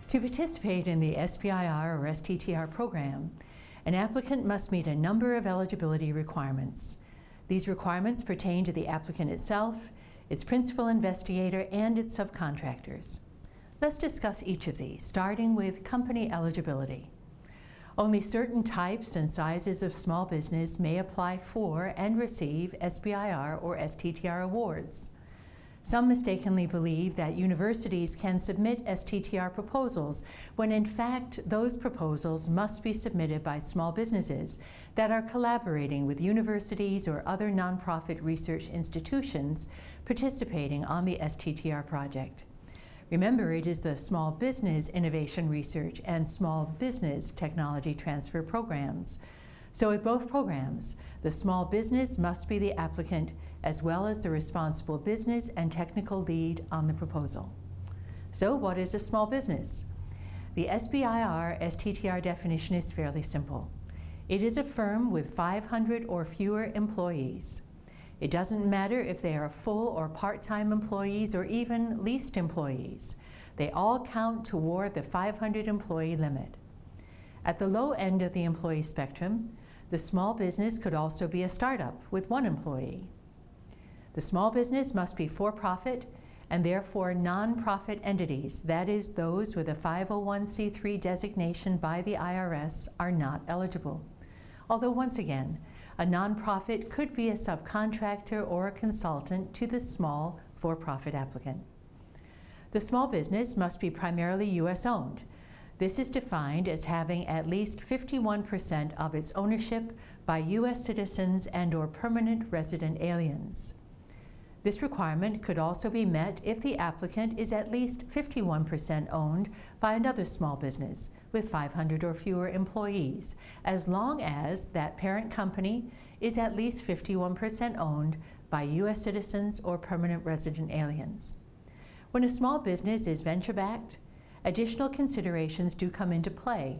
To participate in the SBIR or STTR program, an applicant must meet a number of eligibility requirements. These requirements pertain to the applicant itself, its principal investigator, and its subcontractors. Let's discuss each of these, starting with company eligibility. Only certain types and sizes of small business may apply for and receive SBIR or STTR awards. Some mistakenly believe that universities can submit STTR proposals when in fact those proposals must be submitted by small businesses that are collaborating with universities or other nonprofit research institutions participating on the STTR project. Remember, it is the Small Business Innovation Research and Small Business Technology Transfer programs. So with both programs, the small business must be the applicant as well as the responsible business and technical lead on the proposal. So what is a small business? The SBIR STTR definition is fairly simple. It is a firm with 500 or fewer employees. It doesn't matter if they are full or part-time employees or even leased employees. They all count toward the 500 employee limit. At the low end of the employee spectrum, the small business could also be a startup with 1 employee. The small business must be for-profit and therefore non-profit entities, that is, those with a 501c3 designation by the IRS, are not eligible. Although once again, a nonprofit could be a subcontractor or a consultant to the small for-profit applicant. The small business must be primarily U.S. owned. This is defined as having at least 51% of its ownership by U.S. citizens and/or permanent resident aliens. This requirement could also be met if the applicant is at least 51% owned by another small business with 500 or fewer employees, as long as that parent company is at least 51% owned by U.S. citizens or permanent resident aliens. When a small business is venture-backed, additional considerations do come into play.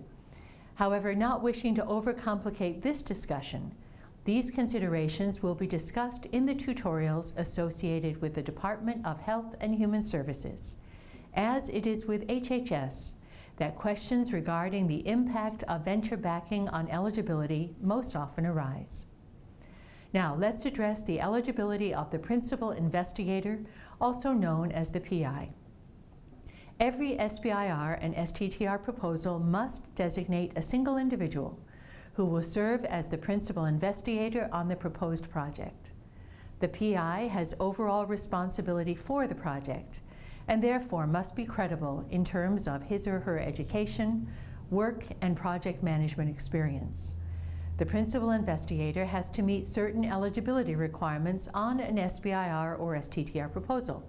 However, not wishing to overcomplicate this discussion, these considerations will be discussed in the tutorials associated with the Department of Health and Human Services. As it is with HHS, that questions regarding the impact of venture backing on eligibility most often arise. Now, let's address the eligibility of the principal investigator, also known as the PI. Every SBIR and STTR proposal must designate a single individual who will serve as the principal investigator on the proposed project. The PI has overall responsibility for the project and therefore must be credible in terms of his or her education, work, and project management experience. The principal investigator has to meet certain eligibility requirements on an SBIR or STTR proposal.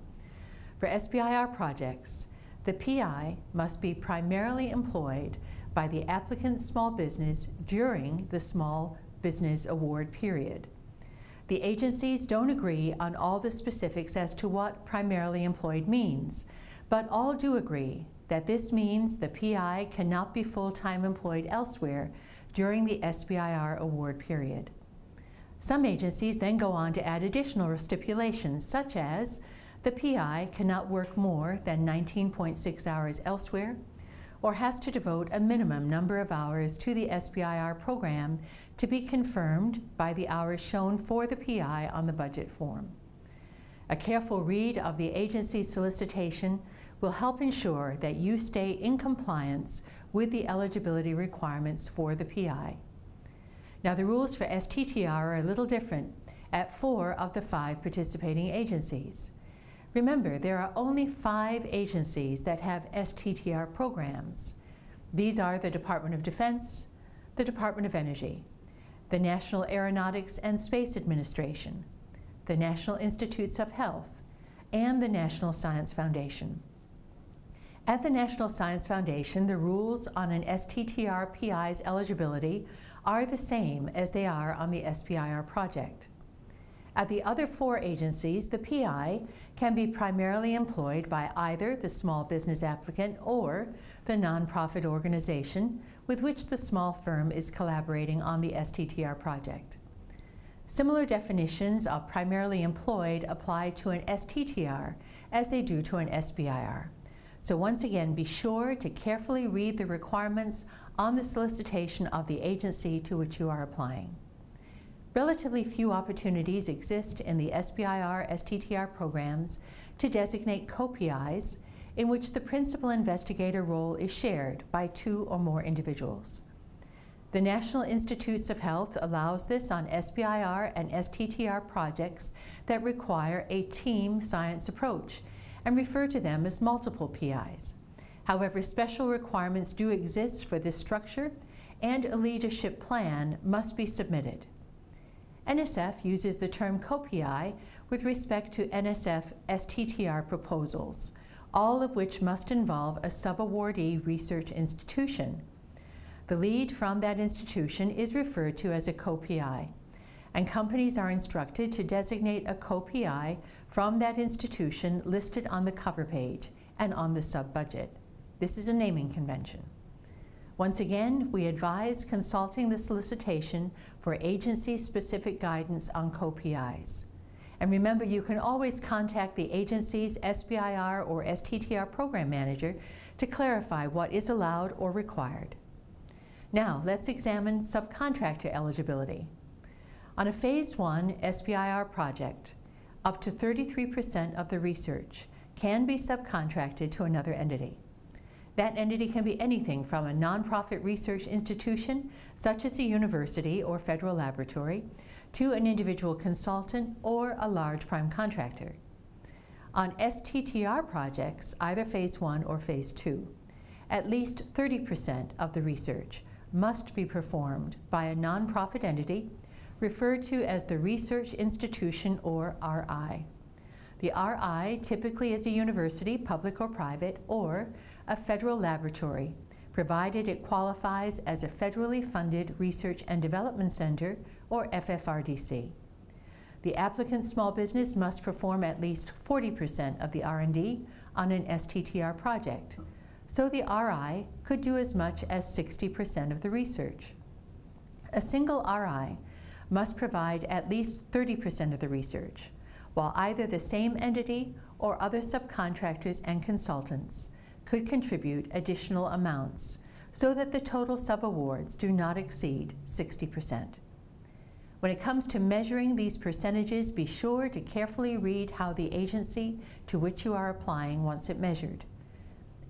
For SBIR projects, the PI must be primarily employed by the applicant's small business during the small business award period. The agencies don't agree on all the specifics as to what primarily employed means, but all do agree that this means the PI cannot be full-time employed elsewhere during the SBIR award period. Some agencies then go on to add additional stipulations, such as the PI cannot work more than 19.6 hours elsewhere, or has to devote a minimum number of hours to the SBIR program to be confirmed by the hours shown for the PI on the budget form. A careful read of the agency's solicitation will help ensure that you stay in compliance with the eligibility requirements for the PI. Now, the rules for STTR are a little different at 4 of the 5 participating agencies. Remember, there are only 5 agencies that have STTR programs. These are the Department of Defense, the Department of Energy, the National Aeronautics and Space Administration, the National Institutes of Health, and the National Science Foundation. At the National Science Foundation, the rules on an STTR PI's eligibility are the same as they are on the SBIR project. At the other 4 agencies, the PI can be primarily employed by either the small business applicant or the nonprofit organization with which the small firm is collaborating on the STTR project. Similar definitions of primarily employed apply to an STTR as they do to an SBIR. So once again, be sure to carefully read the requirements on the solicitation of the agency to which you are applying. Relatively few opportunities exist in the SBIR STTR programs to designate co-PIs in which the principal investigator role is shared by 2 or more individuals. The National Institutes of Health allows this on SBIR and STTR projects that require a team science approach and refer to them as multiple PIs. However, special requirements do exist for this structure, and a leadership plan must be submitted. NSF uses the term co-PI with respect to NSF STTR proposals, all of which must involve a subawardee research institution. The lead from that institution is referred to as a co-PI, and companies are instructed to designate a co-PI from that institution listed on the cover page and on the sub-budget. This is a naming convention. Once again, we advise consulting the solicitation for agency-specific guidance on co-PIs. And remember, you can always contact the agency's SBIR or STTR program manager to clarify what is allowed or required. Now, let's examine subcontractor eligibility. On a Phase 1 SBIR project, up to 33% of the research can be subcontracted to another entity. That entity can be anything from a nonprofit research institution, such as a university or federal laboratory, to an individual consultant or a large prime contractor. On STTR projects, either Phase 1 or Phase 2, at least 30% of the research must be performed by a nonprofit entity referred to as the research institution or RI. The RI typically is a university, public or private, or a federal laboratory, provided it qualifies as a federally funded research and development center, or FFRDC. The applicant's small business must perform at least 40% of the R&D on an STTR project, so the RI could do as much as 60% of the research. A single RI must provide at least 30% of the research, while either the same entity or other subcontractors and consultants could contribute additional amounts so that the total subawards do not exceed 60%. When it comes to measuring these percentages, be sure to carefully read how the agency to which you are applying wants it measured.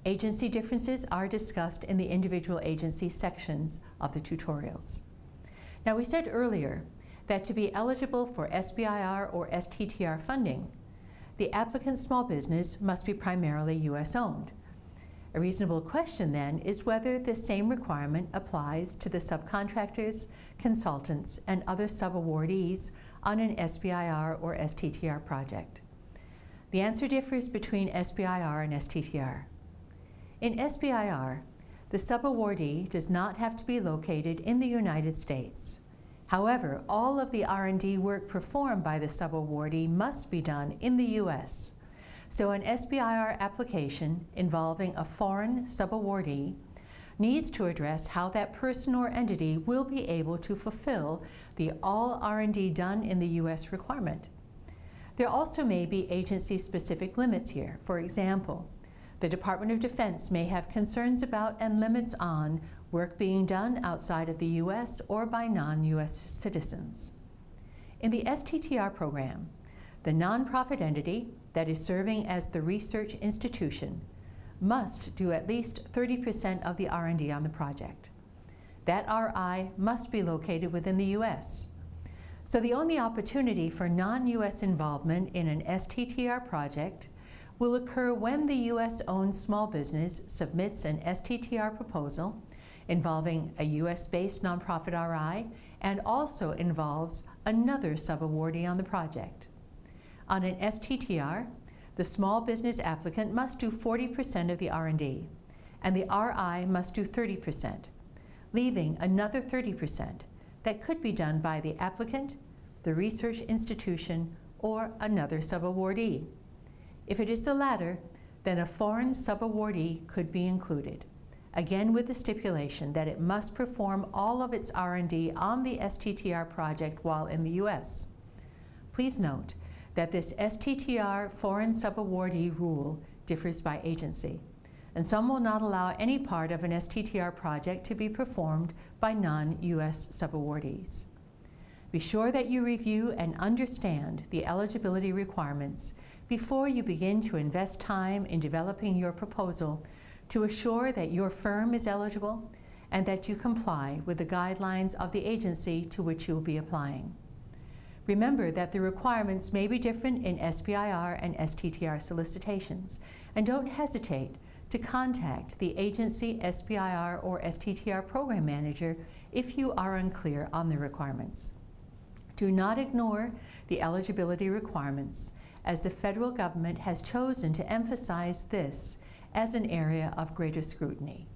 Agency differences are discussed in the individual agency sections of the tutorials. Now, we said earlier that to be eligible for SBIR or STTR funding, the applicant's small business must be primarily U.S. owned. A reasonable question then is whether the same requirement applies to the subcontractors, consultants, and other subawardees on an SBIR or STTR project. The answer differs between SBIR and STTR. In SBIR, the subawardee does not have to be located in the United States. However, all of the R&D work performed by the subawardee must be done in the U.S. So an SBIR application involving a foreign subawardee needs to address how that person or entity will be able to fulfill the all R&D done in the U.S. requirement. There also may be agency-specific limits here. For example, the Department of Defense may have concerns about and limits on work being done outside of the U.S. or by non-U.S. citizens. In the STTR program, the nonprofit entity that is serving as the research institution must do at least 30% of the R&D on the project. That RI must be located within the U.S. So the only opportunity for non-U.S. involvement in an STTR project will occur when the U.S.-owned small business submits an STTR proposal involving a U.S.-based nonprofit RI and also involves another subawardee on the project. On an STTR, the small business applicant must do 40% of the R&D, and the RI must do 30%, leaving another 30% that could be done by the applicant, the research institution, or another subawardee. If it is the latter, then a foreign subawardee could be included, again with the stipulation that it must perform all of its R&D on the STTR project while in the U.S. Please note that this STTR foreign subawardee rule differs by agency. and some will not allow any part of an STTR project to be performed by non-U.S. subawardees. Be sure that you review and understand the eligibility requirements before you begin to invest time in developing your proposal to assure that your firm is eligible and that you comply with the guidelines of the agency to which you will be applying. Remember that the requirements may be different in SBIR and STTR solicitations, and don't hesitate to contact the agency SBIR or STTR program manager if you are unclear on the requirements. Do not ignore the eligibility requirements, as the federal government has chosen to emphasize this as an area of greater scrutiny.